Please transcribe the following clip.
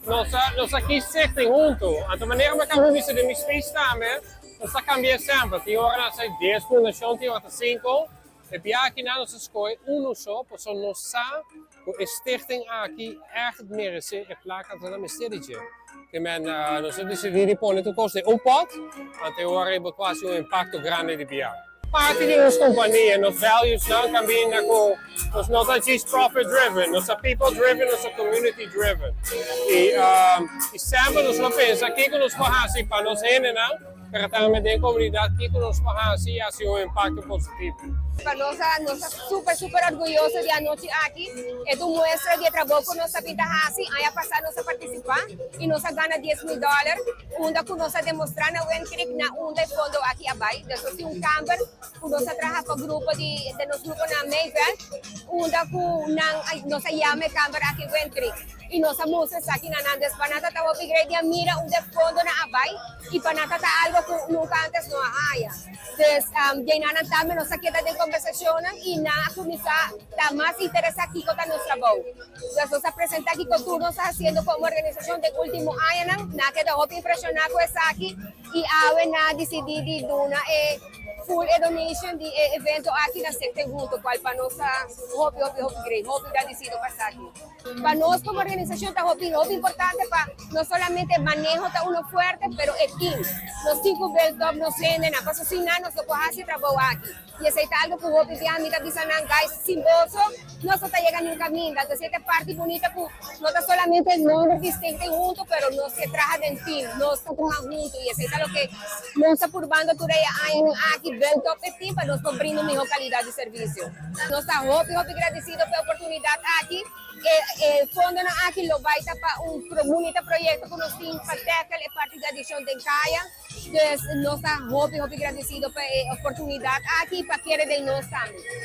nós aqui stichting junto. Então, wanneer we gaan de mijn space samen, nós cambiamos sempre. Tem hora nós sai 10 fundação, tem hora 5. E pia aqui na nossa escola, só, porque nós sabemos que a stichting aqui echt merece e placa de uma stedetje. Que men, nós decidimos pôr no custo pot, até hora é quase impacto grande de pia. Parte de nossa companhia, nos values não caminham com, nós não estamos profit driven, nós somos people driven, nós somos community driven. E sempre nós não pensamos que nós fazemos para nós não. Pero también en comunidad que nos baja así ha sido un impacto positivo. Nos súper orgullosos de anoche aquí. Es una muestra de trabajo que nos pinta así. Haya pasado nos participar y nos gana $10,000. Una que nos demuestra na Wen Creek na de fondo aquí abajo. Después un camper que nos trabaja para grupo de nos grupo na Mayville. Una que nos llama camper aquí Wen Creek. Y nos amusamos aquí na Nandes. Panata tawo pigredia mira de fondo na abajo y panata ta algo que nunca antes no haya. Entonces, llenan también nos queda de conversación y nada comienza a más interés aquí con nuestra voz. Entonces, nos presenta aquí con tú nos haciendo como organización de último año, nada que dejó impresionado con esa aquí y ahora decidí de una full donation de evento aquí na secta junto cual para nos hopi great, hopi agradecido para aquí. Para nos como organización está hopi importante para no solamente manejo está uno fuerte, pero el team. Los 5 top nos venden, a paso sin nada, nos lo hace trabajo aquí. Y ese es algo que hopi de amita dicen guys sin gozo, no se está llegando en camino. Entonces esta parte bonita que no está solamente el nombre distinto junto, pero no se trabaja del team, no está trabajando junto y eso es lo que nos está purbando today aquí del top de team para nos brindar mejor calidad de servicio. Nos está hopi agradecido por la oportunidad aquí. El fondo aquí lo va a estar para un bonito proyecto con los teams para tener parte de adición de Kaya. Entonces, nos está hopi agradecido por la oportunidad aquí para que de nos también.